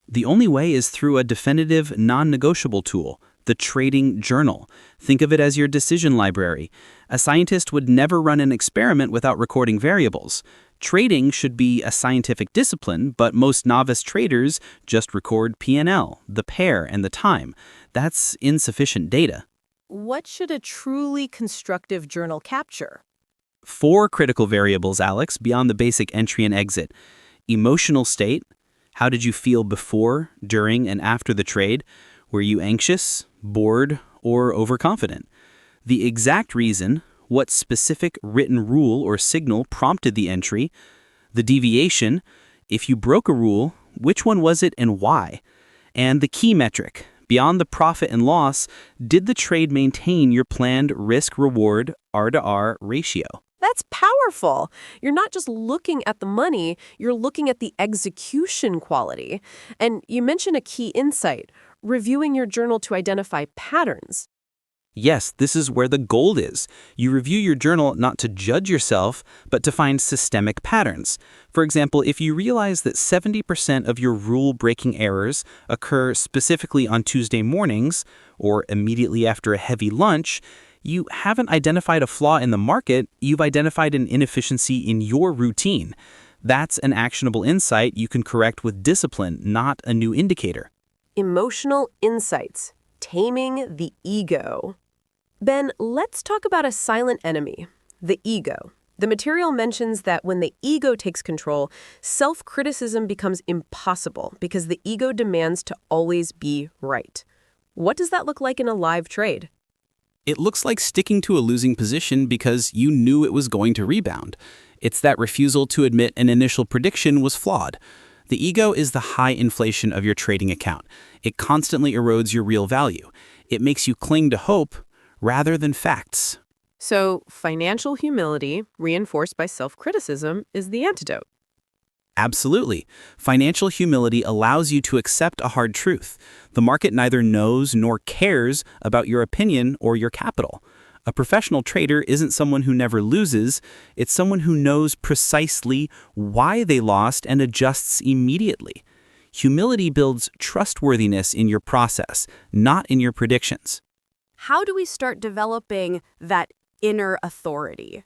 The only way is through a definitive, non-negotiable tool, the trading journal. Think of it as your decision library. A scientist would never run an experiment without recording variables. Trading should be a scientific discipline, but most novice traders just record P&L, the pair, and the time. That's insufficient data. What should a truly constructive journal capture? 4 critical variables, Alex, beyond the basic entry and exit. Emotional state. How did you feel before, during, and after the trade? Were you anxious, bored, or overconfident? The exact reason, what specific written rule or signal prompted the entry? The deviation, if you broke a rule, which one was it and why? And the key metric, beyond the profit and loss, did the trade maintain your planned risk-reward R/R ratio? That's powerful. You're not just looking at the money, you're looking at the execution quality. And you mentioned a key insight, reviewing your journal to identify patterns. Yes, this is where the gold is. You review your journal not to judge yourself, but to find systemic patterns. For example, if you realize that 70% of your rule-breaking errors occur specifically on Tuesday mornings or immediately after a heavy lunch, you haven't identified a flaw in the market, you've identified an inefficiency in your routine. That's an actionable insight you can correct with discipline, not a new indicator. Emotional insights, taming the ego. Ben, let's talk about a silent enemy, the ego. The material mentions that when the ego takes control, self-criticism becomes impossible because the ego demands to always be right. What does that look like in a live trade? It looks like sticking to a losing position because you knew it was going to rebound. It's that refusal to admit an initial prediction was flawed. The ego is the high inflation of your trading account. It constantly erodes your real value. It makes you cling to hope rather than facts. So, financial humility, reinforced by self-criticism, is the antidote. Absolutely. Financial humility allows you to accept a hard truth. The market neither knows nor cares about your opinion or your capital. A professional trader isn't someone who never loses, it's someone who knows precisely why they lost and adjusts immediately. Humility builds trustworthiness in your process, not in your predictions. How do we start developing that inner authority?